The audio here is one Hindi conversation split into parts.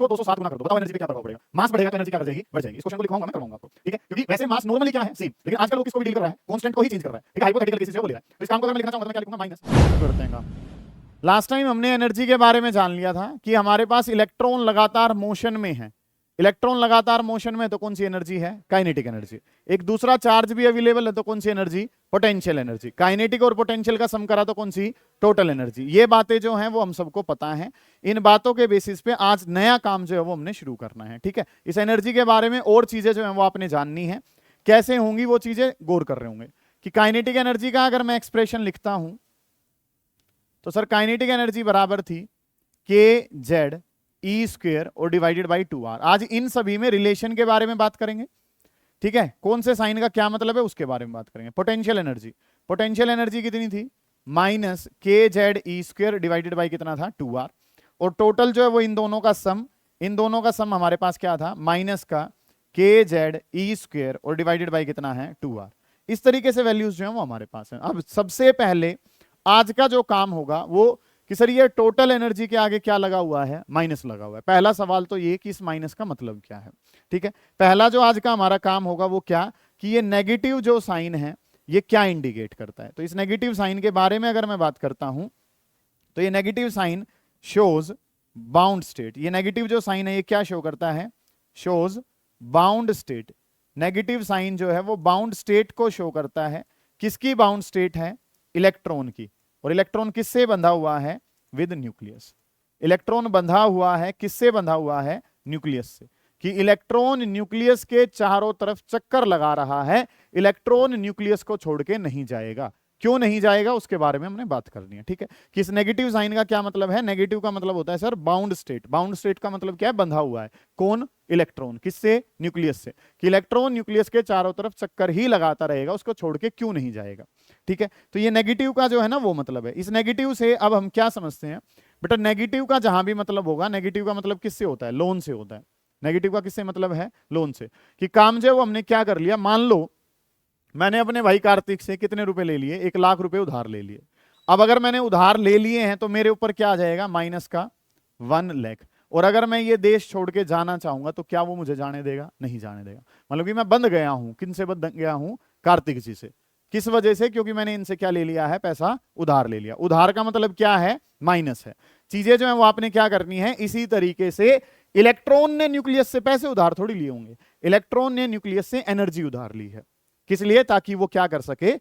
को 207 गुना कर दो, बताओ एनर्जी पे क्या प्रभाव पड़ेगा। मास बढ़ेगा तो एनर्जी क्या कर जाएगी, बढ़ जाएगी। इस क्वेश्चन को लिखवाऊंगा मैं, करवाऊंगा आपको, ठीक है, क्योंकि वैसे मास नॉर्मली क्या है, सेम, लेकिन आजकल लोग किसको भी डील कर रहा है, कांस्टेंट को ही चेंज कर रहा है, ठीक है, हाइपोथेटिकल केसेस जो बोल रहा है। तो इस काम को अगर मैं लिखना चाहूंगा तो मैं क्या लिखूंगा, माइनस करते हैं। लास्ट टाइम हमने एनर्जी के बारे में जान लिया था कि हमारे पास इलेक्ट्रॉन लगातार मोशन में है। इलेक्ट्रॉन लगातार मोशन में तो कौन सी एनर्जी है, काइनेटिक एनर्जी। एक दूसरा चार्ज भी अवेलेबल है तो कौन सी एनर्जी, पोटेंशियल एनर्जी। काइनेटिक और पोटेंशियल का सम करा तो कौन सी, टोटल एनर्जी। ये बातें जो हैं वो हम सबको पता है। इन बातों के बेसिस पे आज नया काम जो है वो हमने शुरू करना है, ठीक है। इस एनर्जी के बारे में और चीजें जो है वो आपने जाननी है, कैसे होंगी वो चीजें गौर कर रहे होंगे। कि काइनेटिक एनर्जी का अगर मैं एक्सप्रेशन लिखता हूं तो सर काइनेटिक एनर्जी बराबर थी kz ई स्क्वेयर और डिवाइडेड बाई 2r। आज इन सभी में रिलेशन के बारे में बात करेंगे, ठीक है, कौन से साइन का क्या मतलब है उसके बारे में बात करेंगे। पोटेंशियल एनर्जी, पोटेंशियल एनर्जी कितनी थी, minus kz E square divided by कितना था, 2r। और टोटल जो है वो इन दोनों का सम, इन दोनों का सम हमारे पास क्या था, माइनस का kz ई स्क्वेयर और डिवाइडेड बाई कितना है, 2r। इस तरीके से वैल्यूज जो है वो हमारे पास है। अब सबसे पहले आज का जो काम होगा वो कि सर ये टोटल एनर्जी के आगे क्या लगा हुआ है, माइनस लगा हुआ है। पहला सवाल तो ये कि इस माइनस का मतलब क्या है, ठीक है। पहला जो आज का हमारा काम होगा वो क्या, कि ये नेगेटिव जो साइन है ये क्या इंडिकेट करता है। तो इस नेगेटिव साइन के बारे में अगर मैं बात करता हूं तो ये negative sign shows bound state. ये नेगेटिव जो साइन है ये क्या शो करता है, shows bound state. Negative sign जो है वो बाउंड स्टेट को शो करता है। किसकी बाउंड स्टेट है, इलेक्ट्रॉन की। और इलेक्ट्रॉन किससे बंधा हुआ है, विद न्यूक्लियस। इलेक्ट्रॉन बंधा हुआ है, किससे बंधा हुआ है, न्यूक्लियस से। कि इलेक्ट्रॉन न्यूक्लियस के चारों तरफ चक्कर लगा रहा है, इलेक्ट्रॉन न्यूक्लियस को छोड़ के नहीं जाएगा। क्यों नहीं जाएगा उसके बारे में हमने बात करनी है, ठीक है। कि इस नेगेटिव साइन का क्या मतलब है, नेगेटिव का मतलब होता है sir bound state. Bound state का मतलब क्या है, बंधा हुआ है। कौन, इलेक्ट्रॉन, किससे, न्यूक्लियस से। कि इलेक्ट्रॉन न्यूक्लियस के चारों तरफ चक्कर ही लगाता रहेगा, उसको छोड़ के क्यों नहीं जाएगा, ठीक है। तो ये नेगेटिव का जो है ना वो मतलब है। इस नेगेटिव से अब हम क्या समझते हैं बेटा, नेगेटिव का जहां भी मतलब होगा, नेगेटिव का मतलब किससे होता है, लोन से होता है। नेगेटिव का किससे मतलब है, लोन से। कि काम जो है वो हमने क्या कर लिया, मान लो मैंने अपने भाई कार्तिक से कितने रुपए ले लिए, 1,00,000 रुपए उधार ले लिए। अब अगर मैंने उधार ले लिए हैं तो मेरे ऊपर क्या आ जाएगा, माइनस का 1 लाख। और अगर मैं ये देश छोड़ के जाना चाहूंगा तो क्या वो मुझे जाने देगा, नहीं जाने देगा। मतलब कि मैं बंध गया हूं, किन से बंध गया हूं, कार्तिक जी से। किस वजह से, क्योंकि मैंने इनसे क्या ले लिया है, पैसा उधार ले लिया। उधार का मतलब क्या है, माइनस है। चीजें जो है वो आपने क्या करनी है, इसी तरीके से इलेक्ट्रॉन ने न्यूक्लियस से पैसे उधार थोड़ी लिए होंगे, इलेक्ट्रॉन ने न्यूक्लियस से एनर्जी उधार ली है। किस लिए, ताकि वो क्या कर सके,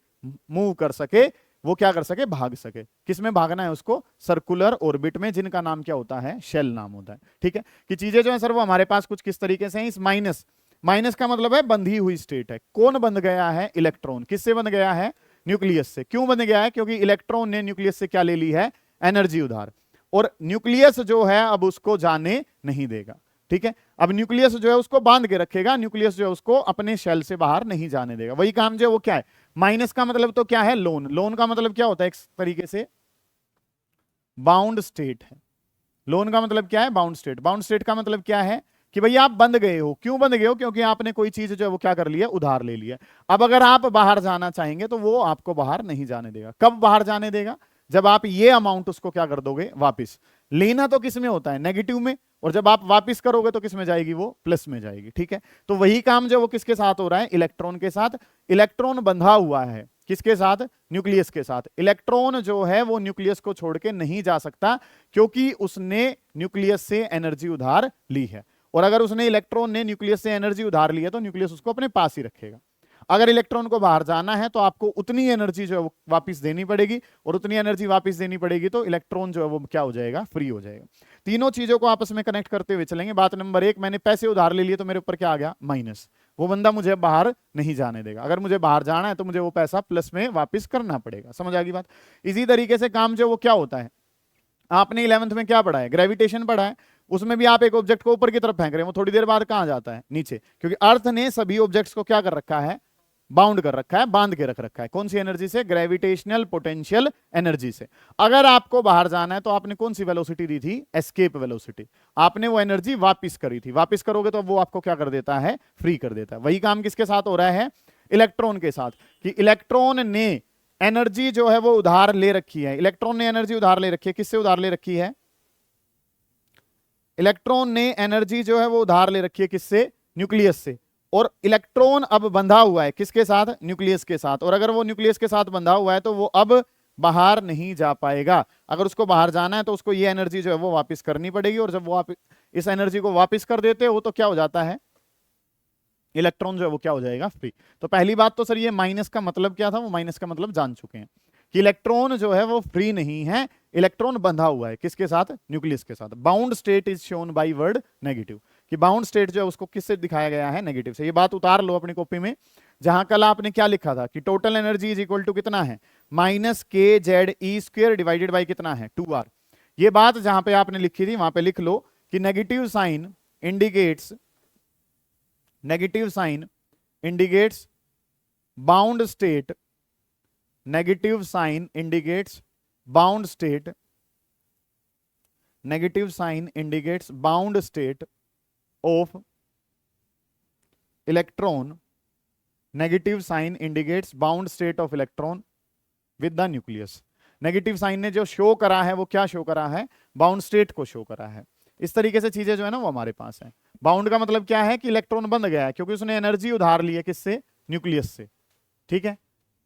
मूव कर सके, वो क्या कर सके, भाग सके। किसमें भागना है उसको, सर्कुलर ऑर्बिट में, जिनका नाम क्या होता है, शेल नाम होता है, ठीक है। कि चीजें जो है सर वो हमारे पास कुछ किस तरीके से हैं। इस माइनस, माइनस का मतलब है बंधी हुई स्टेट है। कौन बंध गया है, इलेक्ट्रॉन। किससे बंध गया है, न्यूक्लियस से। क्यों बंध गया है, क्योंकि इलेक्ट्रॉन ने न्यूक्लियस से क्या ले ली है, एनर्जी उधार। और न्यूक्लियस जो है अब उसको जाने नहीं देगा, ठीक है। अब न्यूक्लियस जो है उसको बांध के रखेगा, न्यूक्लियस जो है उसको अपने शेल से बाहर नहीं जाने देगा। वही काम जो है वो क्या है, माइनस का मतलब तो क्या है, लोन। लोन का मतलब क्या होता है, एक तरीके से बाउंड स्टेट है। लोन का मतलब क्या है, बाउंड स्टेट। बाउंड स्टेट का मतलब क्या है कि भैया आप बंध गए हो। क्यों बंध गए हो, क्योंकि आपने कोई चीज जो है वो क्या कर लिया, उधार ले लिया। अब अगर आप बाहर जाना चाहेंगे तो वो आपको बाहर नहीं जाने देगा। कब बाहर जाने देगा, जब आप ये अमाउंट उसको क्या कर दोगे, वापिस। लेना तो किस में होता है, नेगेटिव में, और जब आप वापिस करोगे तो किस में जाएगी, वो प्लस में जाएगी, ठीक है। तो वही काम जो वो किसके साथ हो रहा है, इलेक्ट्रॉन के साथ। इलेक्ट्रॉन बंधा हुआ है किसके साथ, न्यूक्लियस के साथ। इलेक्ट्रॉन जो है वो न्यूक्लियस को छोड़ के नहीं जा सकता, क्योंकि उसने न्यूक्लियस से एनर्जी उधार ली है। और अगर उसने, इलेक्ट्रॉन ने न्यूक्लियस से एनर्जी उधार ली है तो न्यूक्लियस उसको अपने पास ही रखेगा। अगर इलेक्ट्रॉन को बाहर जाना है तो आपको उतनी एनर्जी जो है वो वापस देनी पड़ेगी, और उतनी एनर्जी वापस देनी पड़ेगी तो इलेक्ट्रॉन जो है वो क्या हो जाएगा, फ्री हो जाएगा। तीनों चीजों को आपस में कनेक्ट करते हुए चलेंगे। बात नंबर 1, मैंने पैसे उधार ले लिए तो मेरे ऊपर क्या आ गया, माइनस। वो बंदा मुझे बाहर नहीं जाने देगा। अगर मुझे बाहर जाना है तो मुझे वो पैसा प्लस में वापस करना पड़ेगा। समझ आ गई बात। इसी तरीके से काम जो वो क्या होता है, आपने 11th में क्या पढ़ा है, ग्रेविटेशन पढ़ा है। उसमें भी आप एक ऑब्जेक्ट को ऊपर की तरफ फेंक रहे हैं, वो थोड़ी देर बाद कहां जाता है, नीचे। क्योंकि अर्थ ने सभी ऑब्जेक्ट्स को क्या कर रखा है, बाउंड कर रखा है, बांध के रख रखा है। कौन सी एनर्जी से, ग्रेविटेशनल पोटेंशियल एनर्जी से। अगर आपको बाहर जाना है तो आपने कौन सी वेलोसिटी दी थी, एस्केप वेलोसिटी। आपने वो एनर्जी वापस करी थी। वापस करोगे तो वो आपको क्या कर देता है, फ्री कर देता है। वही काम किसके साथ हो रहा है, इलेक्ट्रॉन के साथ। कि इलेक्ट्रॉन ने एनर्जी जो है वो उधार ले रखी है। इलेक्ट्रॉन ने एनर्जी उधार ले रखी है। किससे उधार ले रखी है, इलेक्ट्रॉन ने एनर्जी जो है वो उधार ले रखी है किससे, न्यूक्लियस से, और इलेक्ट्रॉन अब बंधा हुआ है किसके साथ, न्यूक्लियस के साथ, और अगर वो न्यूक्लियस के साथ बंधा हुआ है तो वो अब बाहर नहीं जा पाएगा। अगर उसको बाहर जाना है तो उसको ये एनर्जी जो है वो वापस करनी पड़ेगी, और जब वो आप इस एनर्जी को वापस कर देते हो तो क्या हो जाता है, इलेक्ट्रॉन जो है वो क्या हो जाएगा, फ्री। तो पहली बात तो सर ये माइनस का मतलब क्या था, वो माइनस का मतलब जान चुके हैं कि इलेक्ट्रॉन जो है वो फ्री नहीं है, इलेक्ट्रॉन बंधा हुआ है किसके साथ, न्यूक्लियस के साथ। Bound state is shown by word negative, कि बाउंड स्टेट जो है उसको किससे दिखाया गया है, नेगेटिव से। ये बात उतार लो अपनी कॉपी में, जहां कल आपने क्या लिखा था कि total energy is equal to कितना है, minus K Z E square divided by कितना है, 2r। ये बात जहां पे आपने लिखी थी वहां पे लिख लो कि negative sign indicates bound state, negative sign indicates bound state, negative sign indicates bound state of electron, negative sign indicates bound state of electron with the nucleus. Negative sign ने जो शो करा है वो क्या शो करा है, बाउंड स्टेट को शो करा है। इस तरीके से चीजें जो है ना वो हमारे पास है। बाउंड का मतलब क्या है कि इलेक्ट्रॉन बंध गया है क्योंकि उसने एनर्जी उधार ली है किससे, न्यूक्लियस से, ठीक है।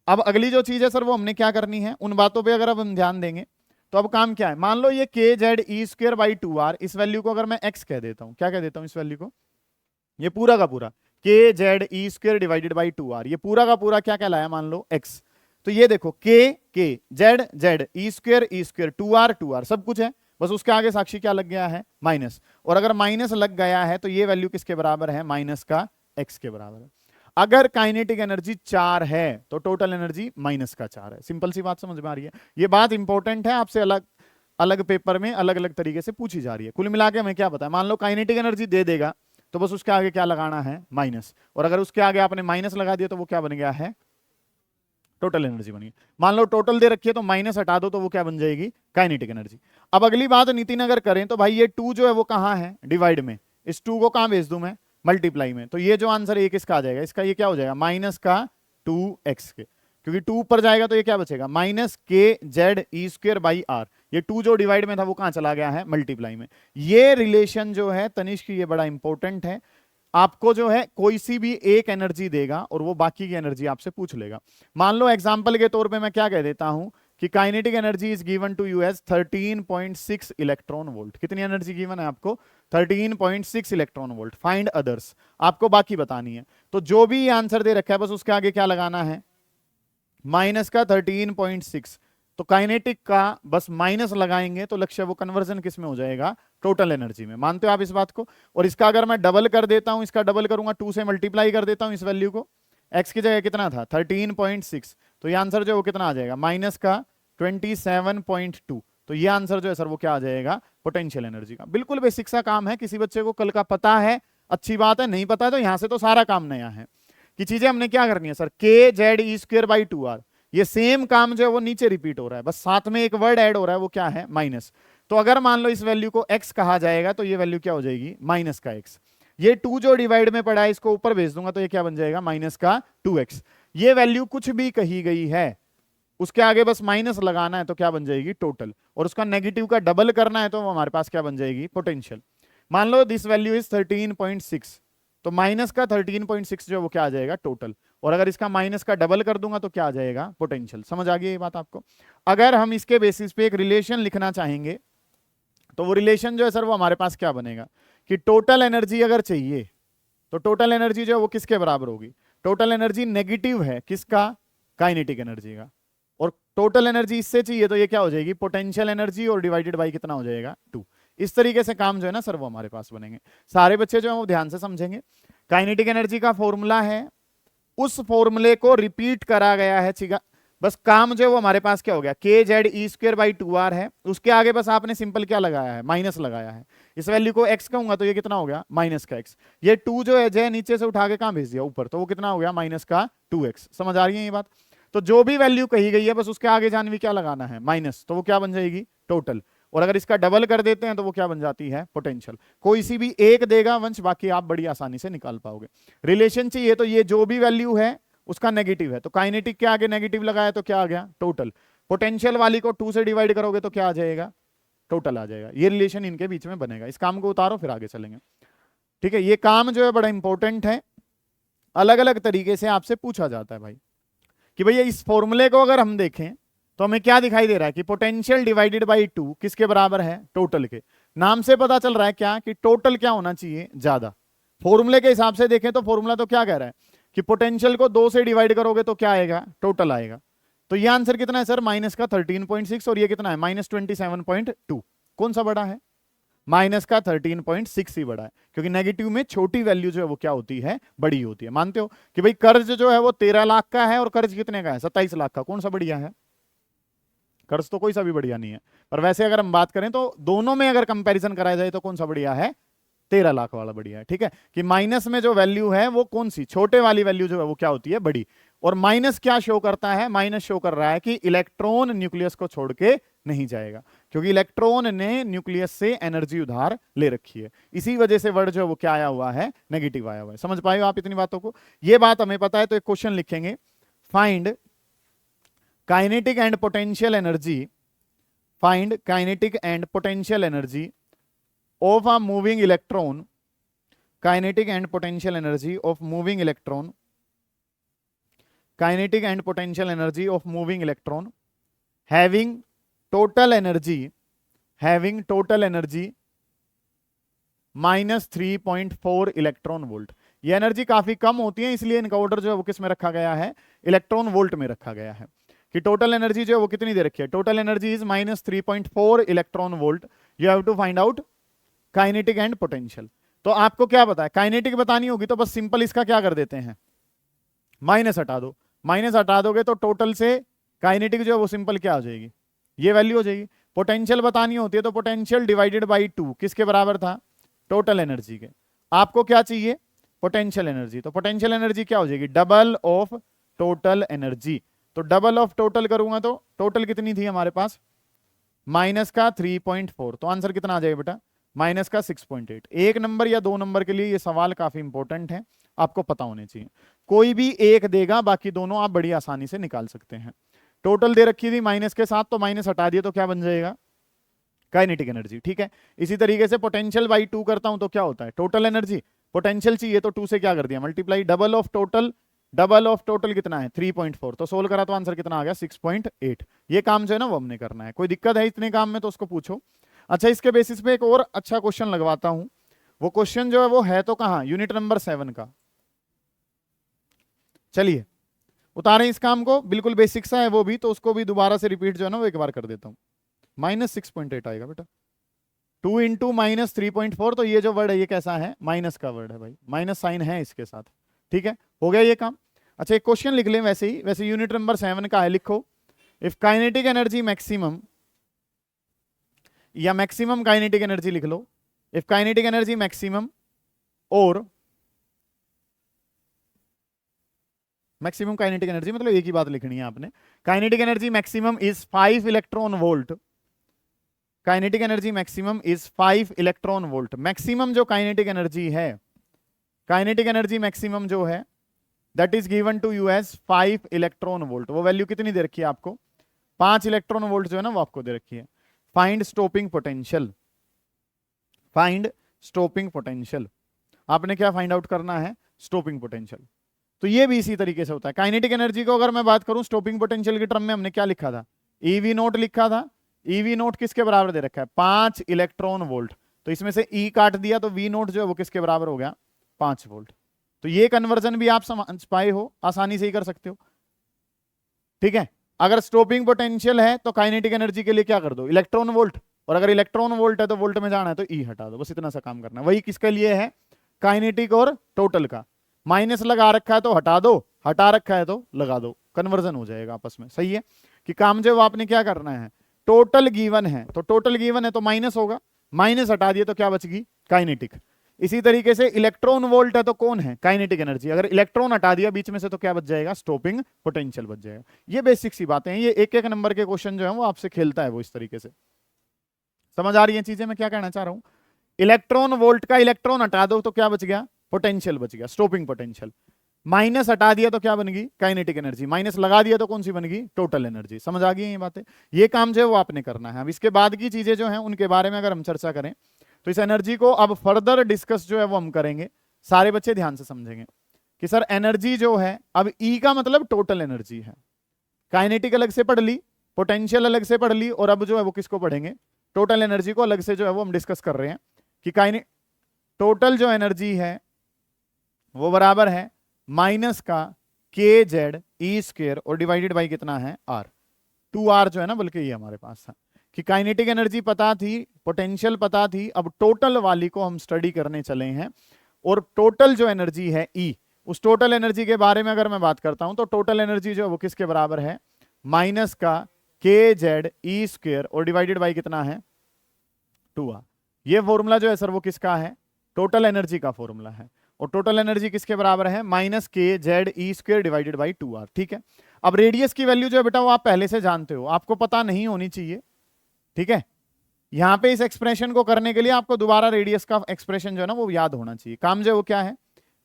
अब अगली जो चीज है सर वो हमने क्या करनी है, उन बातों पे अगर अब हम ध्यान देंगे तो अब काम क्या है, मान लो ये के Z E square by 2r, इस वैल्यू को अगर मैं x कह देता हूं, क्या कह देता हूं इस वैल्यू को, ये पूरा का पूरा के Z E square divided by 2r, ये पूरा का पूरा क्या कहलाया, मान लो x। तो ये देखो के जेड ई स्क्वायर 2r सब कुछ है, बस उसके आगे साक्षी क्या लग गया है, माइनस। और अगर माइनस लग गया है तो ये वैल्यू किसके बराबर है, माइनस का x के बराबर है। अगर काइनेटिक एनर्जी 4 है तो टोटल एनर्जी माइनस का 4 है। सिंपल सी बात समझ में आ रही है। ये बात इंपॉर्टेंट है, आपसे अलग अलग पेपर में अलग अलग तरीके से पूछी जा रही है। कुल मिला के हमें क्या पता है, मान लो काइनेटिक एनर्जी दे देगा तो बस उसके आगे क्या लगाना है, माइनस, और अगर उसके आगे आपने माइनस लगा दिया तो वो क्या बन गया है, टोटल एनर्जी बनी। मान लो टोटल दे रखी है तो माइनस हटा दो तो वो क्या बन जाएगी, काइनेटिक एनर्जी। अब अगली बात नितिन अगर करें तो भाई ये 2 जो है वो कहां है, डिवाइड में, इस 2 को कहां भेज दूं मैं, मल्टीप्लाई में। तो ये जो आंसर एक इसका आ जाएगा, इसका ये क्या हो जाएगा, माइनस का 2x के, क्योंकि 2 ऊपर जाएगा तो ये क्या बचेगा, minus K Z E square by R. ये 2 जो डिवाइड में था वो कहां चला गया है, मल्टीप्लाई में। ये रिलेशन जो है तनिष्क ये बड़ा इंपॉर्टेंट है। आपको जो है कोई सी भी एक एनर्जी देगा और वो बाकी की एनर्जी आपसे पूछ लेगा। मान लो एग्जांपल के तौर पे मैं क्या कह देता हूं कि kinetic energy is given to you as 13.6 electron volt. कितनी एनर्जी गिवन है आपको, 13.6 इलेक्ट्रॉन वोल्ट। फाइंड अदर्स, आपको बाकी बतानी है। तो जो भी आंसर दे रखा है बस उसके आगे क्या लगाना है, माइनस का 13.6। तो काइनेटिक का बस माइनस लगाएंगे तो लक्ष्य वो कन्वर्जन किस में हो जाएगा, टोटल एनर्जी में। मानते हो आप इस बात को। और इसका अगर मैं डबल कर देता हूं, इसका डबल करूंगा, 2 से मल्टीप्लाई कर देता हूं इस वैल्यू को, x की जगह कितना था 13.6, तो ये आंसर जो है वो कितना आ जाएगा, माइनस का 27.2। तो ये आंसर जो है सर वो क्या आ जाएगा, पोटेंशियल एनर्जी का। बिल्कुल बेसिक सा काम है, किसी बच्चे को कल का पता है अच्छी बात है, नहीं पता है तो यहां से तो सारा काम नया है। कि चीजें हमने क्या करनी है सर, के Z E square by 2r, ये सेम काम जो है वो नीचे रिपीट हो रहा है, बस साथ में एक वर्ड ऐड हो रहा है, वो क्या है, माइनस। तो अगर मान लो इस वैल्यू को x कहा जाएगा तो ये वैल्यू क्या हो जाएगी, माइनस का x। ये 2 जो डिवाइड में पड़ा है इसको ऊपर भेज दूंगा तो ये क्या बन जाएगा, माइनस का 2x। ये वैल्यू कुछ भी कही गई है उसके आगे बस माइनस लगाना है तो क्या बन जाएगी, टोटल। और उसका नेगेटिव का डबल करना है तो हमारे पास क्या बन जाएगी, पोटेंशियल। मान लो दिस वैल्यू इज 13.6, तो माइनस का 13.6 जो वो क्या आ जाएगा, टोटल। और अगर इसका माइनस का डबल कर दूंगा तो क्या आ जाएगा, पोटेंशियल। समझ आ गई ये बात आपको। अगर हम इसके बेसिस पे एक रिलेशन लिखना चाहेंगे तो वो रिलेशन जो है सर वो हमारे पास क्या बनेगा कि टोटल एनर्जी अगर चाहिए तो टोटल एनर्जी जो है वो किसके बराबर होगी, टोटल एनर्जी नेगेटिव है किसका, काइनेटिक एनर्जी का। और टोटल एनर्जी इससे चाहिए तो ये क्या हो जाएगी, पोटेंशियल एनर्जी, और डिवाइडेड बाई कितना हो जाएगा, 2। इस तरीके से काम जो है ना सर वो हमारे पास बनेंगे। सारे बच्चे जो है वो ध्यान से समझेंगे। काइनेटिक एनर्जी का फॉर्मूला है, उस फॉर्मूले को रिपीट करा गया है, ठीक है। बस काम जो है वो हमारे पास क्या हो गया, के Z E square by 2r है, उसके आगे बस आपने सिंपल क्या लगाया है, माइनस लगाया है। इस वैल्यू को x कहूंगा तो ये कितना हो गया, माइनस का x। ये 2 जो है जय नीचे से उठा के कहां भेज दिया, ऊपर, तो वो कितना हो गया, माइनस का 2x। समझ आ रही है ये बात। तो जो भी वैल्यू कही गई है बस उसके आगे जानवी क्या लगाना है, माइनस, तो वो क्या बन जाएगी, टोटल। और अगर इसका डबल कर देते हैं तो वो क्या बन जाती है, पोटेंशियल। कोई सी भी एक देगा वंश, बाकी आप बड़ी आसानी से निकाल पाओगे। रिलेशन चाहिए तो ये जो भी वैल्यू है उसका नेगेटिव है, तो काइनेटिक के आगे नेगेटिव लगाया तो क्या आ गया, टोटल। पोटेंशियल वाली को 2 से डिवाइड करोगे तो क्या आ जाएगा, टोटल आ जाएगा। ये रिलेशन इनके बीच में बनेगा। इस काम को उतारो फिर आगे चलेंगे। ठीक है, ये काम जो है बड़ा इंपॉर्टेंट है, अलग अलग तरीके से आपसे पूछा जाता है भाई कि भैया इस फॉर्मूले को अगर हम देखें तो हमें क्या दिखाई दे रहा है कि पोटेंशियल डिवाइडेड बाई 2 किसके बराबर है, टोटल के। नाम से पता चल रहा है क्या कि टोटल क्या होना चाहिए, ज्यादा। फॉर्मूले के हिसाब से देखें तो फॉर्मूला तो क्या कह रहा है कि पोटेंशियल को 2 से डिवाइड करोगे तो क्या आएगा, टोटल आएगा। तो ये आंसर कितना है सर, माइनस का 13.6, और ये कितना है, माइनस 27.2। कौन सा बड़ा है, माइनस का 13.6 ही बड़ा है, क्योंकि नेगेटिव में छोटी वैल्यू जो है वो क्या होती है, बड़ी होती है। मानते हो कि भाई कर्ज जो है वो 13 लाख का है और कर्ज कितने का है, 27 लाख का, कौन सा बढ़िया है, कर्ज तो कोई सा भी बढ़िया नहीं है। पर वैसे अगर हम बात करें तो दोनों में अगर कंपैरिजन कराया जाए तो कौन सा बढ़िया है, 13 लाख वाला बढ़िया है। ठीक है, कि माइनस में जो वैल्यू है वो कौन सी, छोटे वाली वैल्यू जो है वो क्या होती है, बड़ी। और माइनस क्या शो करता है, माइनस शो कर रहा है कि इलेक्ट्रॉन न्यूक्लियस को छोड़ के नहीं जाएगा, क्योंकि इलेक्ट्रॉन ने न्यूक्लियस से एनर्जी उधार ले रखी है। इसी वजह से वर्ड जो है वो क्या आया हुआ है, नेगेटिव आया हुआ है। समझ पाए हो आप इतनी बातों को, ये बात हमें पता है तो एक क्वेश्चन लिखेंगे, find kinetic and potential energy, find kinetic and potential energy of a moving electron, kinetic and potential energy of moving electron, kinetic and potential energy of moving electron having total energy minus 3.4 electron volt. ये एनर्जी काफी कम होती है, इसलिए इनका ऑर्डर जो है वो किस में रखा गया है, इलेक्ट्रॉन वोल्ट में रखा गया है। कि टोटल एनर्जी जो है वो कितनी दे रखी है, total energy is minus 3.4 electron volt. You have to find out kinetic and potential. तो आपको क्या पता है, काइनेटिक बतानी होगी तो बस सिंपल इसका क्या कर देते हैं, माइनस हटा दो। माइनस हटा दोगे तो टोटल से काइनेटिक जो है वो सिंपल क्या हो जाएगी, ये वैल्यू हो जाएगी। पोटेंशियल बतानी होती है तो पोटेंशियल डिवाइडेड बाई 2 किसके बराबर था, टोटल एनर्जी के। आपको क्या चाहिए, पोटेंशियल एनर्जी, तो पोटेंशियल एनर्जी क्या हो जाएगी, डबल ऑफ टोटल एनर्जी। तो डबल ऑफ टोटल करूंगा तो टोटल कितनी थी हमारे पास, माइनस का 3.4, तो आंसर कितना आ जाएगा बेटा, माइनस का 6.8। एक नंबर या 2 नंबर के लिए ये सवाल काफी इंपॉर्टेंट है, आपको पता होने चाहिए। कोई भी एक देगा, बाकी दोनों आप बड़ी आसानी से निकाल सकते हैं। टोटल दे रखी थी माइनस के साथ, तो माइनस हटा दिए तो क्या बन जाएगा, काइनेटिक एनर्जी। ठीक है, इसी तरीके से पोटेंशियल बाई 2 करता हूं तो क्या होता है, टोटल एनर्जी। पोटेंशियल चाहिए तो 2 से क्या कर दिया, multiply, double of total, double of total कितना है 3.4, तो सोल्व करा तो आंसर कितना आ गया 6.8। ये काम जो है ना वो हमने करना है। कोई दिक्कत है इतने काम में तो उसको पूछो। अच्छा, इसके बेसिस पे एक और अच्छा क्वेश्चन लगवाता हूं। वो क्वेश्चन जो है वो है तो कहां, यूनिट नंबर 7 का। चलिए उतारें इस काम को, बिल्कुल बेसिक सा है वो भी, तो उसको भी दोबारा से रिपीट जो है ना वो एक बार कर देता हूं। माइनस 6.8 आएगा बेटा, 2 इंटू माइनस 3.4, तो ये जो वर्ड है ये कैसा है, माइनस का वर्ड है भाई, माइनस साइन है इसके साथ। ठीक है, हो गया ये काम। अच्छा, एक क्वेश्चन लिख लें वैसे ही, वैसे यूनिट नंबर 7 का है, लिखो, इफ काइनेटिक एनर्जी मैक्सिमम, या मैक्सिमम काइनेटिक एनर्जी लिख लो, इफ काइनेटिक एनर्जी मैक्सिमम और मैक्सिमम काइनेटिक एनर्जी मतलब एक ही बात लिखनी है आपने, kinetic energy maximum is 5 electron volt, kinetic energy maximum is 5 electron volt. Maximum जो काइनेटिक एनर्जी है, काइनेटिक एनर्जी मैक्सिमम जो है that is given to you as 5 electron volt. वो वैल्यू कितनी दे रखी है आपको, 5 इलेक्ट्रॉन वोल्ट जो है ना वो आपको दे रखी है। Find stopping potential, find stopping potential, आपने क्या फाइंड आउट करना है, स्टॉपिंग पोटेंशियल। तो ये भी इसी तरीके से होता है। काइनेटिक एनर्जी को अगर मैं बात करूं स्टॉपिंग पोटेंशियल के टर्म में, हमने क्या लिखा था, ईवी नोट लिखा था। ईवी नोट किसके बराबर दे रखा है, 5 इलेक्ट्रॉन वोल्ट। तो इसमें से ई काट दिया तो वी नोट जो है वो किसके बराबर हो गया, 5 वोल्ट। तो ये कन्वर्जन भी आप समझ पाए हो, आसानी से ही कर सकते हो। ठीक है, अगर स्टॉपिंग पोटेंशियल है तो काइनेटिक एनर्जी के लिए क्या कर दो, इलेक्ट्रॉन वोल्ट, और अगर इलेक्ट्रॉन वोल्ट है तो वोल्ट में जाना है तो ई हटा दो, बस इतना सा काम करना है। वही किसके लिए है, काइनेटिक और टोटल का। माइनस लगा रखा है तो हटा दो, हटा रखा है तो लगा दो, कन्वर्जन हो जाएगा आपस में। सही है कि काम जो आपने क्या करना है, टोटल गिवन है तो टोटल गिवन है तो माइनस होगा, माइनस हटा दिए तो क्या बच गई, काइनेटिक। इसी तरीके से इलेक्ट्रॉन वोल्ट है तो कौन है, काइनेटिक एनर्जी। अगर इलेक्ट्रॉन हटा दिया बीच में से तो क्या बच जाएगा, स्टॉपिंग पोटेंशियल बच जाएगा। ये बेसिक सी बातें हैं, ये एक एक नंबर के क्वेश्चन जो है वो आपसे खेलता है वो इस तरीके से। समझ आ रही है चीजें, मैं क्या कहना चाह रहा हूं। इलेक्ट्रॉन वोल्ट का इलेक्ट्रॉन हटा दो तो क्या बच गया, पोटेंशियल बच गया, स्टॉपिंग पोटेंशियल। माइनस हटा दिया तो क्या बनेगी, काइनेटिक एनर्जी, माइनस लगा दिया तो कौन सी बनेगी, टोटल एनर्जी। समझ आ गई ये बातें, ये काम जो है वो आपने करना है। अब इसके बाद की चीजें जो हैं उनके बारे में अगर हम चर्चा करें तो इस एनर्जी को अब फर्दर डिस्कस जो है वो हम करेंगे। सारे बच्चे ध्यान से समझेंगे कि सर एनर्जी जो है, अब ई का मतलब टोटल एनर्जी है। काइनेटिक अलग से पढ़ ली, पोटेंशियल अलग से पढ़ ली, और अब जो है वो किसको पढ़ेंगे, टोटल एनर्जी को अलग से जो है वो हम डिस्कस कर रहे हैं कि टोटल जो एनर्जी है वो बराबर है माइनस का के जेड ई स्क्वायर और डिवाइडेड बाई कितना है आर, 2r जो है ना, बल्कि ये हमारे पास था कि काइनेटिक एनर्जी पता थी, पोटेंशियल पता थी, अब टोटल वाली को हम स्टडी करने चले हैं। और टोटल जो एनर्जी है ई, उस टोटल एनर्जी के बारे में अगर मैं बात करता हूं तो टोटल एनर्जी जो है वो किसके बराबर है, माइनस का के जेड ई स्क्वायर और डिवाइडेड बाई कितना है 2r। ये फॉर्मूला जो है सर वो किसका है, टोटल एनर्जी का फॉर्मूला है। और टोटल एनर्जी किसके बराबर है, minus K Z E square divided by 2r। ठीक है, अब रेडियस की वैल्यू जो है बेटा वो आप पहले से जानते हो, आपको पता नहीं होनी चाहिए। ठीक है, यहां पे इस एक्सप्रेशन को करने के लिए आपको दोबारा रेडियस का एक्सप्रेशन जो है ना वो याद होना चाहिए। काम जो है वो क्या है,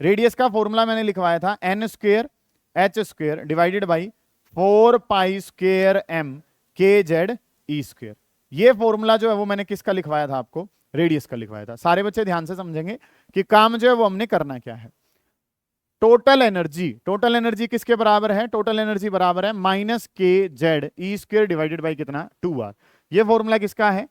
रेडियस का फॉर्मूला मैंने लिखवाया था N square H square divided by 4 pi square M K Z E square. ये फॉर्मूला जो है वो मैंने किसका लिखवाया था, आपको रेडियस का लिखवाया था। सारे बच्चे ध्यान से समझेंगे कि काम जो है वो हमने करना क्या है। टोटल एनर्जी, टोटल एनर्जी किसके बराबर है, टोटल एनर्जी बराबर है minus K Z E square divided by कितना 2r। ये फॉर्मूला किसका है,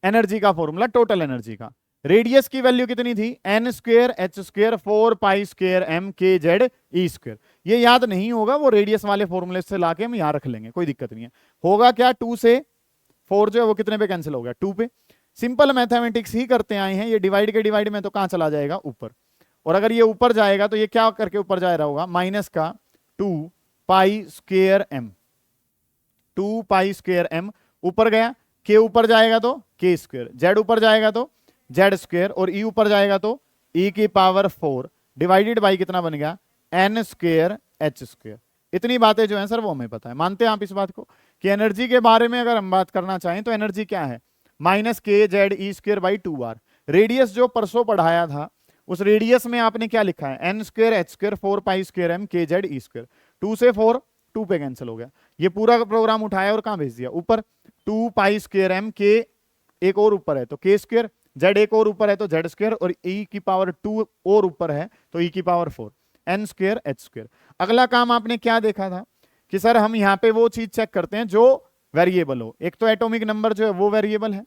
एनर्जी का फॉर्मूला, टोटल एनर्जी का। रेडियस की वैल्यू कितनी थी, N square H square 4 pi square M K Z E square. ये याद नहीं होगा, वो रेडियस वाले फॉर्मूले से लाके हम यहां रख लेंगे, कोई दिक्कत नहीं है। होगा क्या, 2 से 4 जो है वो कितने पे कैंसिल हो गया, 2 पे। सिंपल मैथमेटिक्स ही करते आए हैं, ये डिवाइड के डिवाइड में तो कहां चला जाएगा, ऊपर। और अगर ये ऊपर जाएगा तो ये क्या करके ऊपर जा रहा होगा, माइनस का 2 पाई स्क्वायर एम, 2 पाई स्क्वायर एम ऊपर गया, के ऊपर जाएगा तो के स्क्वायर, जेड ऊपर जाएगा तो जेड स्क्वायर, और ई ऊपर जाएगा तो ई की पावर 4 डिवाइडेड बाई कितना बन गया, एन स्क्वायर एच स्क्वायर। इतनी बातें जो हैं सर वो हमें पता है। मानते हैं आप इस बात को कि एनर्जी के बारे में अगर हम बात करना चाहें तो एनर्जी क्या है, minus K Z E square by 2r। Radius जो परसों पढ़ाया था उस रेडियस में आपने क्या लिखा है, N square H square 4 pi square M K Z E square. 2 से 4 2 पे कैंसिल हो गया, ये पूरा प्रोग्राम उठाया और कहां भेज दिया, ऊपर। 2 पाई स्क्वायर एम के एक और ऊपर है तो के स्क्वायर, जेड एक और ऊपर है तो जेड स्क्वायर, और ई की पावर 2 और ऊपर है तो ई की power 4 N square H square. अगला काम आपने क्या देखा था कि सर हम यहाँ पे वो चीज चेक करते हैं जो वेरिएबल हो। एक तो एटॉमिक नंबर जो है वो वेरिएबल है,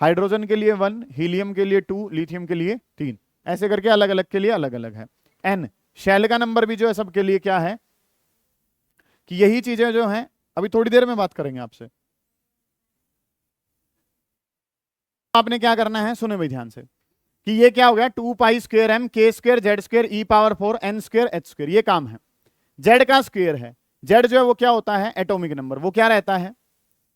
हाइड्रोजन के लिए 1, हीलियम के लिए 2, लिथियम के लिए 3, ऐसे करके अलग अलग के लिए अलग अलग है। एन शेल का नंबर भी जो है सबके लिए क्या है, कि यही चीजें जो हैं अभी थोड़ी देर में बात करेंगे आपसे। आपने क्या करना है, सुने भाई ध्यान से, कि ये क्या हो गया, 2 पाई square M K square Z square E power 4 N square H square. ये काम है, जेड का स्क्वायर है, जेड जो है वो क्या होता है, एटॉमिक नंबर, वो क्या रहता है,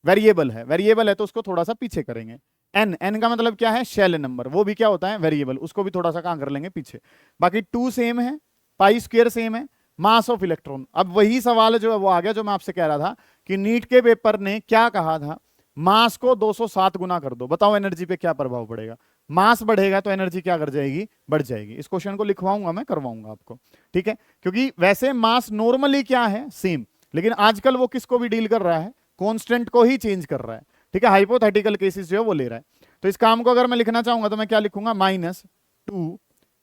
वेरिएबल है। वेरिएबल है तो उसको थोड़ा सा पीछे करेंगे। एन, एन का मतलब क्या है, शेल नंबर, वो भी क्या होता है, वेरिएबल, उसको भी थोड़ा सा कहां कर लेंगे, पीछे। बाकी 2 सेम है, पाई स्क्वायर सेम है, मास ऑफ इलेक्ट्रॉन। अब वही सवाल जो है वो आ गया जो मैं आपसे कह रहा था कि नीट के पेपर ने क्या कहा था, मास को 207 गुना कर दो, बताओ एनर्जी पे क्या प्रभाव पड़ेगा। मास बढ़ेगा तो एनर्जी क्या कर जाएगी, बढ़ जाएगी। इस क्वेश्चन को लिखवाऊंगा मैं, करवाऊंगा आपको, ठीक है। क्योंकि वैसे मास नॉर्मली क्या है, सेम, लेकिन आजकल वो किसको भी डील कर रहा है, कांस्टेंट को ही चेंज कर रहा है, ठीक है। हाइपोथेटिकल केसेस जो है वो ले रहा है। तो इस काम को अगर मैं लिखना चाहूंगा तो मैं क्या लिखूंगा, -2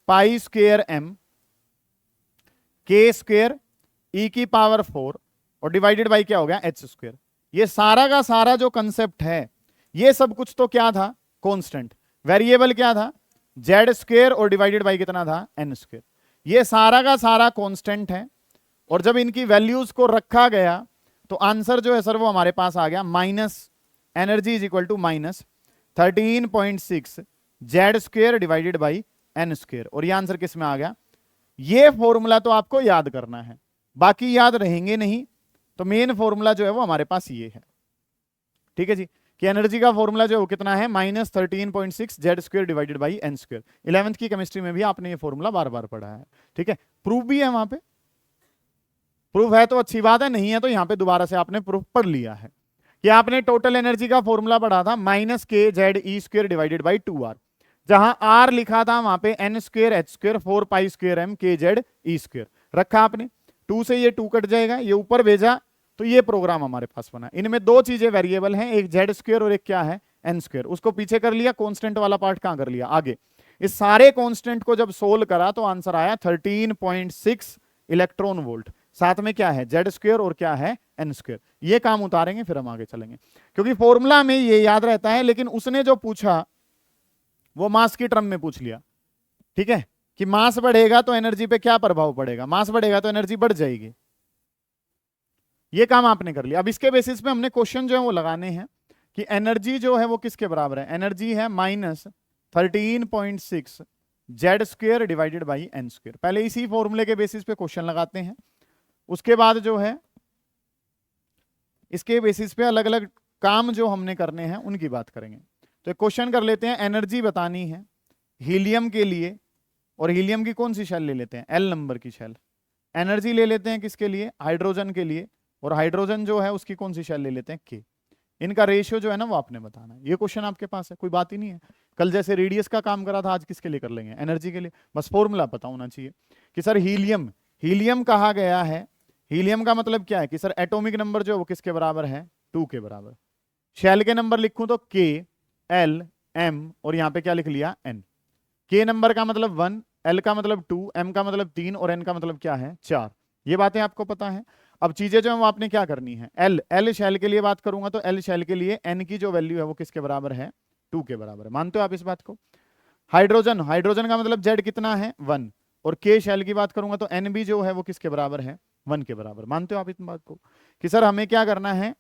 पाई स्क्वायर एम के स्क्वायर ई की पावर 4 और डिवाइडेड बाई क्या हो गया, एच स्क्वायर। ये सारा का सारा जो कंसेप्ट है, ये सब कुछ तो क्या था, कांस्टेंट। वेरिएबल क्या था, जेड स्क्वायर और डिवाइडेड बाई कितना था, एन स्क्वायर। ये सारा का सारा कांस्टेंट है। और जब इनकी वैल्यूज को रखा गया तो आंसर जो है सर वो हमारे पास आ गया, minus energy is equal to -13.6 Z square divided by N square. और ये आंसर किस में आ गया, ये फॉर्मूला तो आपको याद करना है, बाकी याद रहेंगे नहीं। तो मेन फॉर्मूला जो है वो हमारे पास ये है, ठीक है जी, कि एनर्जी का फॉर्मूला जो है वो कितना है, -13.6 Z square divided by N square. 11th की केमिस्ट्री में भी आपने ये फॉर्मूला बार बार पढ़ा है, ठीक है। प्रूफ भी है वहां पे, प्रूफ है तो अच्छी बात है, नहीं है तो यहां पे दोबारा से आपने प्रूफ पढ़ लिया है कि आपने टोटल एनर्जी का फॉर्मूला पढ़ा था -k Z E square divided by 2r। जहां आर लिखा था वहां पे N square H square 4 pi square M K Z E square रखा आपने। 2 से ये 2 कट जाएगा, ये ऊपर भेजा तो ये प्रोग्राम हमारे पास बना। इनमें दो चीजें वेरिएबल हैं, एक जेड स्क्वेयर और एक क्या है एन स्क्वेयर। उसको पीछे कर लिया, कांस्टेंट वाला पार्ट कहां कर लिया आगे। इस सारे कांस्टेंट को जब सोल्व करा तो आंसर आया 13.6 इलेक्ट्रॉन वोल्ट। साथ में क्या है जेड स्क्वेयर और क्या है एन स्क्वेयर। ये काम उतारेंगे फिर हम आगे चलेंगे, क्योंकि फॉर्मूला में ये याद रहता है, लेकिन उसने जो पूछा वो मास की टर्म में पूछ लिया। ठीक है, कि मास बढ़ेगा तो एनर्जी पे क्या प्रभाव पड़ेगा, मास बढ़ेगा तो एनर्जी बढ़ जाएगी। ये काम आपने कर लिया। अब इसके बेसिस पे हमने क्वेश्चन जो है वो लगाने हैं कि एनर्जी जो है वो किसके बराबर है। एनर्जी है -13.6 Z square divided by N square. पहले इसी फॉर्मूले के बेसिस पे क्वेश्चन लगाते हैं, उसके बाद जो है इसके बेसिस पे अलग अलग काम जो हमने करने हैं उनकी बात करेंगे। तो एक क्वेश्चन कर लेते हैं, एनर्जी बतानी है हीलियम के लिए, और हीलियम की कौन सी शेल ले लेते हैं, एल नंबर की शेल। एनर्जी ले लेते हैं किसके लिए, हाइड्रोजन के लिए, और हाइड्रोजन जो है उसकी कौन सी शेल ले लेते हैं, के। इनका रेशियो जो है ना वो आपने बताना है। ये क्वेश्चन आपके पास है, कोई बात ही नहीं है। कल जैसे रेडियस का काम करा था, आज किसके लिए कर लेंगे, एनर्जी के लिए। बस फॉर्मूला पता होना चाहिए कि सर हीलियम, हीलियम कहा गया है, हीलियम का मतलब क्या है कि सर एटॉमिक नंबर जो है वो किसके बराबर है, 2 के बराबर। शेल के नंबर लिखूं तो के एल एम, और यहां पे क्या लिख लिया एन। के नंबर का मतलब 1, एल का मतलब 2, एम का मतलब 3 और एन का मतलब क्या है 4। ये बातें आपको पता है। अब चीजें जो है वो आपने क्या करनी है, एल एल शेल के लिए बात करूंगा तो एल शेल के लिए एन की जो वैल्यू है वो किसके बराबर है, 2 के बराबर है। मानते हो आप इस बात को। हाइड्रोजन, हाइड्रोजन का मतलब जेड कितना है 1, और के शेल की बात करूंगा तो एन भी जो है वो किसके बराबर है 1 के बराबर। मानते हो आप इस बात को कि सर हमें क्या करना है,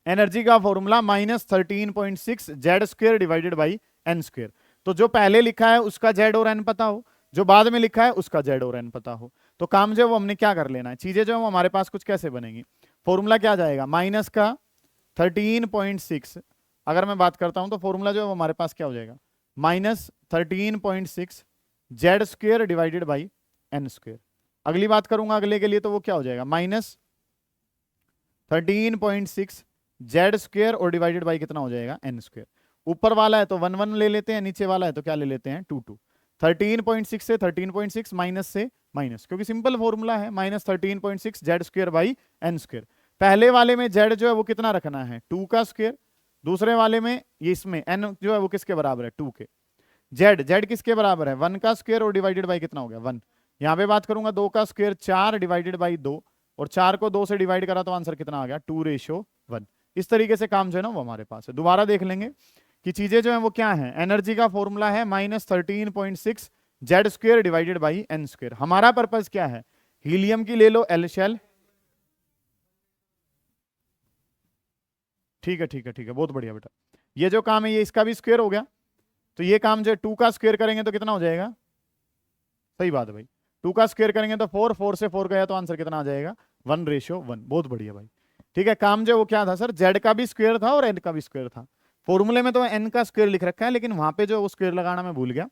एनर्जी का formula -13.6 Z square divided by N square. तो जो पहले लिखा है उसका जेड और एन पता हो, जो बाद में लिखा है उसका जेड और एन पता हो, तो काम जो है वो हमने क्या कर लेना है। चीजें जो है वो हमारे पास कुछ कैसे बनेगी, फॉर्मूला क्या जाएगा, माइनस का 13.6। अगर मैं बात करता हूं तो फॉर्मूला जो है वो हमारे पास क्या हो जाएगा, -13.6 Z square divided by N square. अगली बात करूंगा अगले के लिए तो वो क्या हो जाएगा, -13.6 जेड स्क्वेयर और डिवाइडेड बाई कितना हो जाएगा एन स्क्वेयर। ऊपर वाला है तो 1 1 ले लेते हैं, नीचे वाला है तो क्या ले लेते हैं 2 2। 13.6 से 13.6 माइनस से माइनस, क्योंकि सिंपल फॉर्मूला है -13.6 Z square by N square. पहले वाले में जेड जो है वो कितना रखना है 2 का स्क्वेयर, दूसरे वाले में ये इसमें एन जो है वो किसके बराबर है 2 के। जेड जेड किसके बराबर है 1 का स्क्वेयर और डिवाइडेड बाई कितना हो गया 1। यहाँ पे बात करूंगा 2 का स्क्वेयर 4 डिवाइडेड बाई 2, और 4 को 2 से डिवाइड करा तो आंसर कितना आ गया 2:1। इस तरीके से काम जो है ना वो हमारे पास है। दोबारा देख लेंगे कि चीजें जो है वो क्या है। एनर्जी का फॉर्मूला है -13.6 Z square divided by N square. हमारा पर्पज क्या है, हीलियम की ले लो एल शेल। ठीक है ठीक है ठीक है, बहुत बढ़िया बेटा। ये जो काम है ये इसका भी स्क्वेयर हो गया, तो ये काम जो है 2 का स्क्वेयर करेंगे तो कितना हो जाएगा, सही बात है भाई। 2 का स्क्वेयर करेंगे तो 4, 4 से 4 गया तो आंसर कितना आ जाएगा 1:1। बहुत बढ़िया भाई। ठीक है, काम जो वो क्या था सर, जेड का भी स्क्वायर था और एन का भी स्क्वायर था। फॉर्मूले में तो एन का स्क्वायर लिख रखा है, लेकिन वहां पे जो वो स्क्वायर लगाना मैं भूल गया।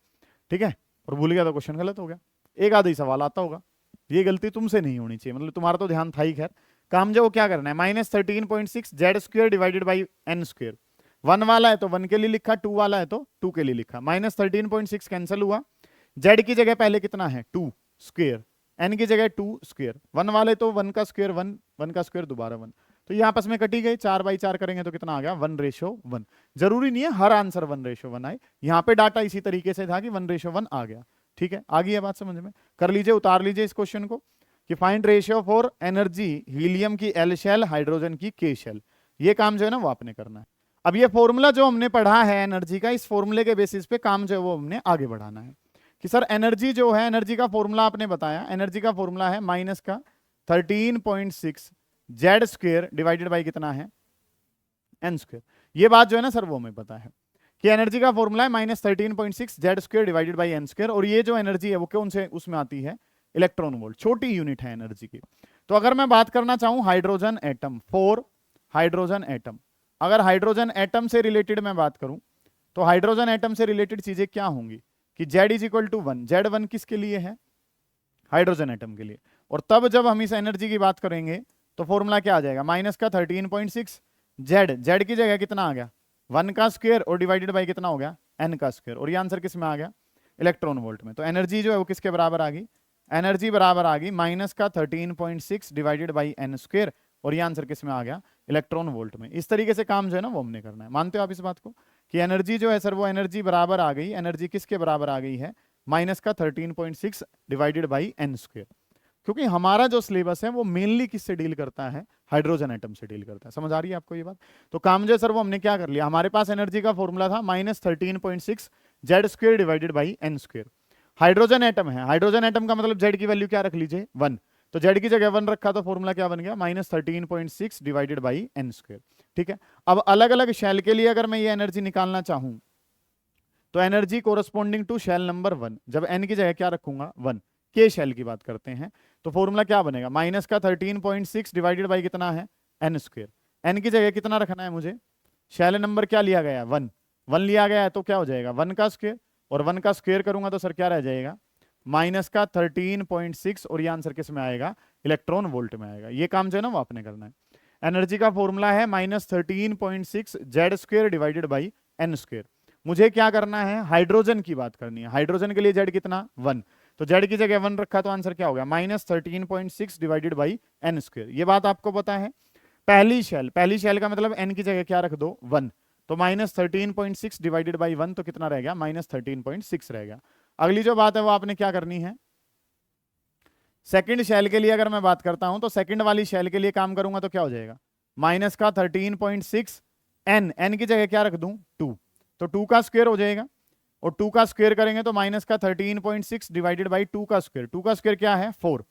ठीक है, और भूल गया तो क्वेश्चन गलत हो गया। एक आधा ही सवाल आता होगा, ये गलती तुमसे नहीं होनी चाहिए, मतलब तुम्हारा तो ध्यान था ही। खैर, काम जो वो क्या करना है, -13.6 Z square divided by N square. 1 वाला है तो 1 के लिए लिखा, 2 वाला है तो 2 के लिए लिखा। -13.6 कैंसिल हुआ, जेड की जगह पहले कितना है 2 स्क्वायर, एन की जगह 2 स्क्वायर। 1 वाले तो 1 का स्क्वायर 1, 1 का स्क्वायर दोबारा 1, तो ये आपस में कटी गई। 4/4 करेंगे तो कितना आ गया 1:1। जरूरी नहीं है हर आंसर 1:1 आए, यहाँ पे डाटा इसी तरीके से था कि 1:1 आ गया। ठीक है, आ गई है बात समझ में। कर लीजिए, उतार लीजिए इस क्वेश्चन को कि find ratio for energy helium की एल शेल, हाइड्रोजन की के शेल। ये काम जो है ना वो आपने करना है। अब ये फॉर्मूला जो हमने पढ़ा है एनर्जी का, इस फॉर्मूले के बेसिस पे काम जो है वो हमने आगे बढ़ाना है कि सर एनर्जी जो है, एनर्जी का फॉर्मूला आपने बताया, एनर्जी का फॉर्मूला है -13.6 जेड स्क्वेयर डिवाइडेड बाई कितना है एन स्क्वेयर। ये बात जो है ना सर वो हमें पता है कि एनर्जी का फॉर्मूला है -13.6 Z square divided by N square, और ये जो एनर्जी है वो कौन से उसमें आती है, इलेक्ट्रॉन वोल्ट, छोटी यूनिट है एनर्जी की। तो अगर मैं बात करना चाहूं हाइड्रोजन एटम, 4 हाइड्रोजन एटम, अगर हाइड्रोजन एटम से रिलेटेड मैं बात करूं तो हाइड्रोजन एटम से रिलेटेड चीजें क्या होंगी कि Z = 1, Z1 किसके लिए है, हाइड्रोजन एटम के लिए। और तब जब हम इस एनर्जी की बात करेंगे तो फॉर्मूला क्या आ जाएगा, -13.6 जेड, जेड की जगह कितना आ गया 1 का स्क्वायर और डिवाइडेड बाई कितना हो गया n का स्क्वायर, और ये आंसर किस में आ गया, इलेक्ट्रॉन वोल्ट में। तो एनर्जी जो है वो किसके बराबर आ गई, एनर्जी बराबर आ गई माइनस का 13.6 डिवाइडेड बाई एन स्क्वायर, और ये आंसर किस में आ गया, इलेक्ट्रॉन वोल्ट में। इस तरीके से काम जो है ना वो हमने करना है। मानते हो आप इस बात को कि एनर्जी जो है सर वो एनर्जी बराबर आ गई, एनर्जी किसके बराबर आ गई है, माइनस का 13.6 डिवाइडेड बाई एन स्क्वायर, क्योंकि हमारा जो सिलेबस है वो मेनली किससे डील करता है, हाइड्रोजन एटम से डील करता है। समझ आ रही है आपको ये बात। तो काम जो है सर वो हमने क्या कर लिया, हमारे पास एनर्जी का फॉर्मूला था -13.6 Z square divided by N square. Hydrogen atom है, हाइड्रोजन एटम का मतलब जेड की वैल्यू क्या रख लीजिए 1, तो जेड की जगह 1 रखा तो फॉर्मूला क्या बन गया, -13.6 डिवाइडेड बाई एन स्क्वायर। ठीक है, अब अलग अलग शेल के लिए अगर मैं ये एनर्जी निकालना चाहूं तो energy corresponding to shell number 1, जब एन की जगह क्या रखूंगा 1, के शेल की बात करते हैं, तो फॉर्मूला क्या बनेगा, माइनस का 13.6 डिवाइडेड बाई कितना है, एन स्क्वायर। एन की जगह कितना रखना है मुझे, शेल नंबर क्या लिया गया है 1, 1 लिया गया है, तो क्या हो जाएगा 1 का स्क्वायर, और 1 का स्क्वायर करूंगा तो सर क्या रह जाएगा, माइनस का 13.6, और ये आंसर किस में आएगा, इलेक्ट्रॉन वोल्ट में आएगा। ये काम जो है ना वो आपने करना है। एनर्जी का फॉर्मूला है -13.6 Z square divided by N square. मुझे क्या करना है, हाइड्रोजन की बात करनी है। हाइड्रोजन के लिए जेड कितना 1, तो जेड की जगह 1 रखा तो आंसर क्या हो गया, -13.6 डिवाइडेड बाई एन स्क्वायर। ये बात आपको पता है। पहली शेल का मतलब एन की जगह क्या रख दो 1, तो -13.6 डिवाइडेड बाई 1 तो कितना रह गया, -13.6 रह गया। अगली जो बात है वो आपने क्या करनी है, सेकंड शेल के लिए अगर मैं बात करता हूं तो सेकंड वाली शेल के लिए काम करूंगा तो क्या हो जाएगा, माइनस का 13.6 एन की जगह क्या रख दूं 2, तो 2 का स्क्वायर हो जाएगा, और 2 का स्क्वायर करेंगे तो माइनस का 13.6 डिवाइडेड बाई 2 का स्क्वायर, 2 का स्क्वायर क्या है 4,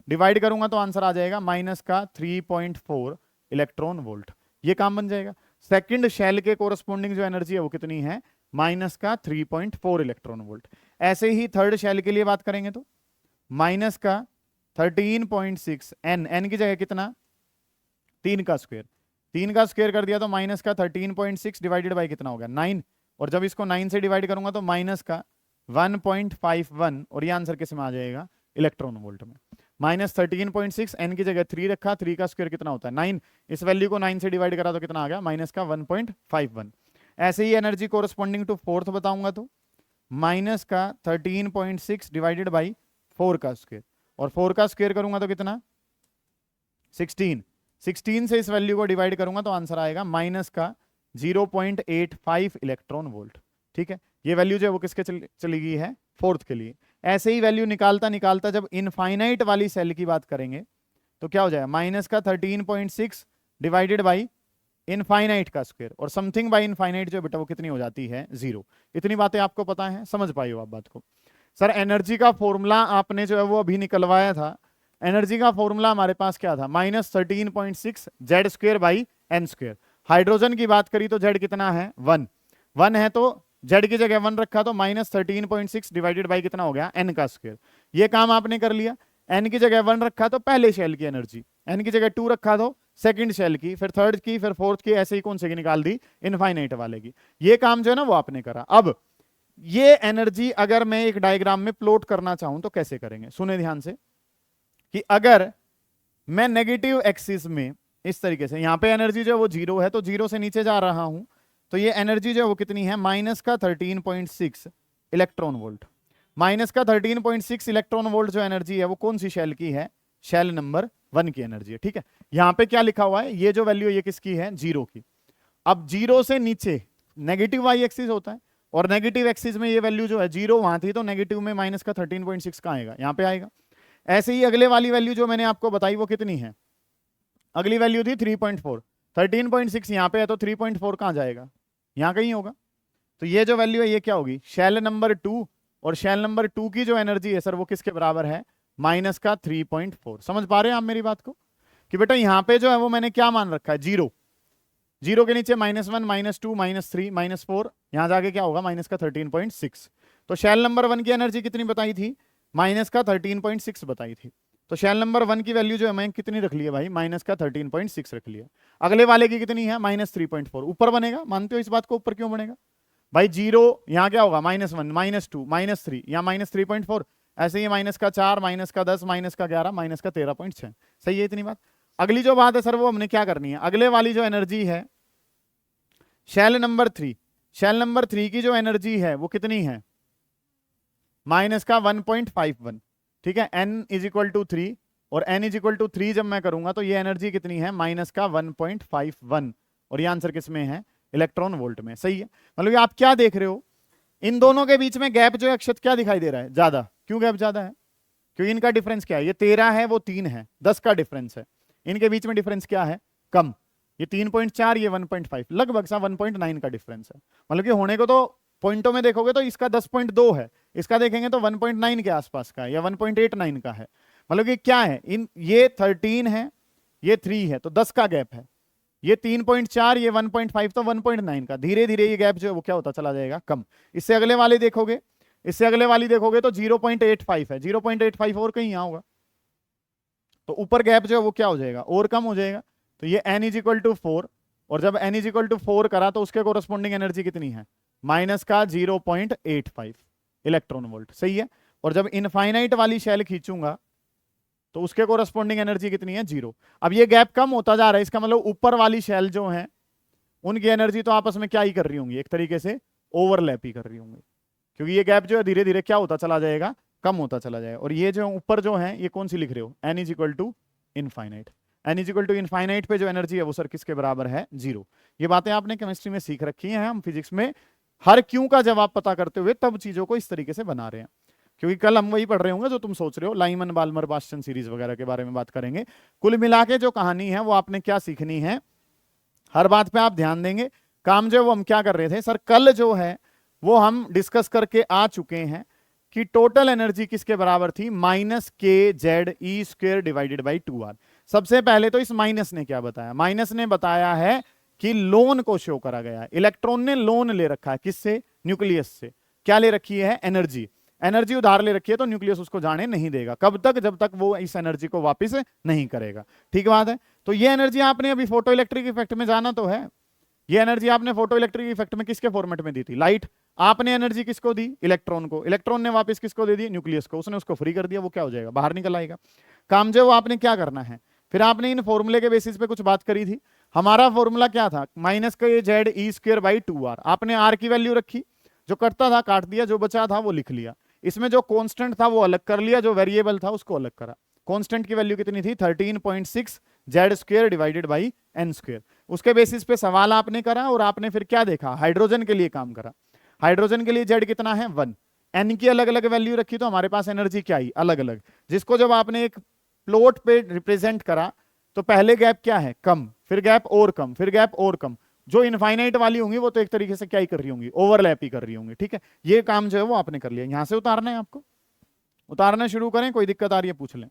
डिवाइड करूंगा तो आंसर आ जाएगा माइनस का 3.4 इलेक्ट्रॉन वोल्ट। ये काम बन जाएगा। सेकंड शेल के कोरस्पॉन्डिंग जो एनर्जी है वो कितनी है, माइनस का 3.4 इलेक्ट्रॉन वोल्ट। ऐसे ही थर्ड शेल के लिए बात करेंगे तो माइनस का 13.6 एन की जगह कितना 3 का स्क्वायर, 3 का स्क्वायर कर दिया तो माइनस का 13.6 डिवाइडेड बाई कितना हो गया 9, और जब इसको 9 से डिवाइड करूंगा तो माइनस का 1.51, और ये आंसर किस में आ जाएगा, इलेक्ट्रॉन वोल्ट में। -13.6 एन की जगह 3 रखा, 3 का स्क्वायर कितना होता है 9, इस वैल्यू को 9 से डिवाइड करा तो कितना आ गया, माइनस का 1.51। ऐसे ही एनर्जी कोरस्पॉन्डिंग टू फोर्थ बताऊंगा तो माइनस का 13.6 डिवाइडेड बाई 4 का स्क्वायर, और 4 का स्क्वायर करूंगा तो कितना 16, 16 से इस वैल्यू को डिवाइड करूंगा तो आंसर आएगा माइनस का 0.85 इलेक्ट्रॉन वोल्ट। ठीक है, ये वैल्यू जो है वो किसके चली गई है, फोर्थ के लिए। ऐसे ही वैल्यू निकालता निकालता जब इनफाइनाइट वाली सेल की बात करेंगे तो क्या हो जाएगा, माइनस का 13.6 डिवाइडेड बाई इनफाइनाइट का स्क्वायर, और समथिंग बाई इनफाइनाइट जो बेटा वो कितनी हो जाती है 0। इतनी बातें आपको पता है, समझ पाई हो आप बात को। सर एनर्जी का फॉर्मूला आपने जो है वो अभी निकलवाया था। एनर्जी का फॉर्मूला हमारे पास क्या था, -13.6 Z square by N square. Hydrogen की बात करी तो जेड कितना है 1, 1 है तो जेड की जगह 1 रखा तो -13.6 डिवाइडेड बाई कितना हो गया, एन का स्क्वायर। ये काम आपने कर लिया। एन की जगह 1 रखा तो पहले शेल की एनर्जी, एन की जगह 2 रखा तो सेकंड शेल की, फिर थर्ड की, फिर फोर्थ की, ऐसे ही कौन से की निकाल दी, इनफाइनाइट वाले की। ये काम जो है ना वो आपने करा। अब ये एनर्जी अगर मैं एक डायग्राम में प्लॉट करना चाहूं तो कैसे करेंगे, सुने ध्यान से, कि अगर मैं नेगेटिव एक्सिस में इस तरीके से, यहां पे एनर्जी जो है वो 0 है तो 0 से नीचे जा रहा हूं, तो ये एनर्जी जो है वो कितनी है, माइनस का 13.6 इलेक्ट्रॉन वोल्ट। माइनस का 13.6 इलेक्ट्रॉन वोल्ट जो एनर्जी है वो कौन सी शेल की है, शेल नंबर 1 की एनर्जी है। ठीक है, यहां पे क्या लिखा हुआ है, ये जो वैल्यू ये किसकी है, 0 की। अब 0 से नीचे नेगेटिव वाई एक्सिस होता है, और नेगेटिव एक्सिस में ये वैल्यू जो है 0 वहां थी, तो नेगेटिव में माइनस का 13.6 कहां आएगा, यहां पे आएगा। ऐसे ही अगले वाली वैल्यू जो मैंने आपको बताई वो कितनी है, अगली वैल्यू थी 3.4, 13.6 यहां पे है तो 3.4 कहां जाएगा, यहां कहीं होगा। तो ये जो वैल्यू है ये क्या होगी, शेल नंबर 2, और शेल नंबर 2 की जो एनर्जी है सर वो किसके बराबर है, माइनस का 3.4। समझ पा रहे हैं आप मेरी बात को, कि बेटा यहां पे जो है वो मैंने क्या मान रखा है 0, 0 के नीचे -1 -2 -3 -4, यहां जाके क्या होगा, माइनस का 13.6। तो शेल नंबर 1 की एनर्जी कितनी बताई थी, माइनस का 13.6 बताई थी। तो शेल नंबर 1 की वैल्यू जो है मैं कितनी रख लिया भाई, माइनस का 13.6 रख लिया। अगले वाले की कितनी है, -3.4, ऊपर बनेगा। मानते हो इस बात को, ऊपर क्यों बनेगा भाई, 0 यहाँ क्या होगा, -1 -2 -3, यहाँ -3.4, ऐसे ही माइनस का 4 माइनस का 10 माइनस का 11 माइनस का 13.6। सही है इतनी बात। अगली जो बात है सर वो हमने क्या करनी है, अगले वाली जो एनर्जी है शेल नंबर 3, शेल नंबर 3 की जो एनर्जी है वो कितनी है, माइनस का 1.51, ठीक है। n इज इक्वल टू 3 और n इज इक्वल टू 3 जब मैं करूंगा तो ये एनर्जी कितनी है, माइनस का 1.51, और ये आंसर किस में है, इलेक्ट्रॉन वोल्ट में, सही है। मतलब कि आप क्या देख रहे हो, इन दोनों के बीच में गैप जो है अक्षत क्या दिखाई दे रहा है, ज्यादा। क्यों गैप ज्यादा है, क्योंकि इनका डिफरेंस क्या है, ये 13 है वो 3 है, 10 का डिफरेंस है। इनके बीच में डिफरेंस क्या है, कम। ये 3.4, ये 1.5, लगभग सा 1.9 का डिफरेंस है। मतलब कि होने को तो पॉइंटों में देखोगे तो इसका 10.2 है, इसका देखेंगे तो 1.9 के आसपास का है या 1.89 का है। मतलब कि क्या है, इन ये 13 है, ये 3 है, तो 10 का गैप है। ये 3.4, ये 1.5, तो 1.9 का। धीरे धीरे ये गैप जो है वो क्या होता चला जाएगा, कम। इससे अगले वाले देखोगे, इससे अगले वाली देखोगे तो 0.85 है, 0.85 और कहीं यहां होगा, तो ऊपर गैप जो है वो क्या हो जाएगा, और कम हो जाएगा। तो ये n इज इक्वल टू 4, और जब n इज इक्वल टू 4 करा तो उसके कोरस्पॉन्डिंग एनर्जी कितनी है, माइनस का 0.85 इलेक्ट्रॉन वोल्ट, सही है। और जब इनफाइनाइट वाली शेल खींचूंगा तो उसके कोरस्पॉन्डिंग एनर्जी कितनी है, 0। अब ये गैप कम होता जा रहा है, इसका मतलब ऊपर वाली शेल जो है उनकी एनर्जी तो आपस में क्या ही कर रही होंगी, एक तरीके से ओवरलैप ही कर रही होंगी, क्योंकि ये गैप जो है धीरे धीरे क्या होता चला जाएगा, कम होता चला जाएगा। और ये जो ऊपर जो है ये कौन सी लिख रहे हो, n is equal to infinite. n is equal to infinite पे जो एनर्जी है वो सर किसके बराबर है, 0। ये बातें आपने केमिस्ट्री में सीख रखी हैं, हम फिजिक्स में हर क्यों का जवाब पता करते हुए तब चीजों को इस तरीके से बना रहे हैं, क्योंकि कल हम वही पढ़ रहे होंगे जो तुम सोच रहे हो, लाइमन बाल्मर बास्टन सीरीज वगैरह के बारे में बात करेंगे। कुल मिला के जो कहानी है वो आपने क्या सीखनी है, हर बात पे आप ध्यान देंगे। काम जो है वो हम क्या कर रहे थे सर, कल जो है वो हम डिस्कस करके आ चुके हैं कि टोटल एनर्जी किसके बराबर थी, minus K Z E square divided by 2r। सबसे पहले तो इस माइनस ने क्या बताया, माइनस ने बताया है कि लोन को शो करा गया है, इलेक्ट्रॉन ने लोन ले रखा है, किससे, न्यूक्लियस से। क्या ले रखी है, एनर्जी, एनर्जी उधार ले रखी है, तो न्यूक्लियस उसको जाने नहीं देगा, कब तक, जब तक वो इस एनर्जी को वापस नहीं करेगा, ठीक बात है। तो ये एनर्जी आपने अभी फोटो इलेक्ट्रिक इफेक्ट में जाना तो है, ये एनर्जी आपने फोटो इलेक्ट्रिक इफेक्ट में किसके फॉर्मेट में दी थी, लाइट। आपने एनर्जी किसको दी, इलेक्ट्रॉन को, इलेक्ट्रॉन ने वापस किसको दे दी, न्यूक्लियस को, उसने उसको फ्री कर दिया, वो क्या हो जाएगा, बाहर निकल आएगा। काम जो आपने क्या करना है, फिर आपने इन फॉर्मूले के बेसिस पे कुछ बात करी थी। हमारा फॉर्मूला क्या था, माइनस का Z E square by 2r। आपने आर की वैल्यू रखी, जो कटता था काट दिया, जो बचा था वो लिख लिया। इसमें जो कांस्टेंट था वो अलग कर लिया, जो वेरिएबल था उसको अलग करा। कांस्टेंट की वैल्यू कितनी थी, 13.6 Z square divided by N square. उसके बेसिस पे सवाल आपने करा और आपने फिर क्या देखा, हाइड्रोजन के लिए काम करा। हाइड्रोजन के लिए जेड कितना है, 1। एन की अलग अलग वैल्यू रखी तो हमारे पास एनर्जी क्या आई, अलग अलग, जिसको जब आपने एक प्लॉट पे रिप्रेजेंट करा तो पहले गैप क्या है, कम, फिर गैप और कम, फिर गैप और कम। जो इनफाइनाइट वाली होंगी वो तो एक तरीके से क्या ही कर रही होंगी, ओवरलैप ही कर रही होंगी, ठीक है। ये काम जो है वो आपने कर लिया। यहां से उतारना है आपको, उतारना शुरू करें, कोई दिक्कत आ रही है पूछ लें।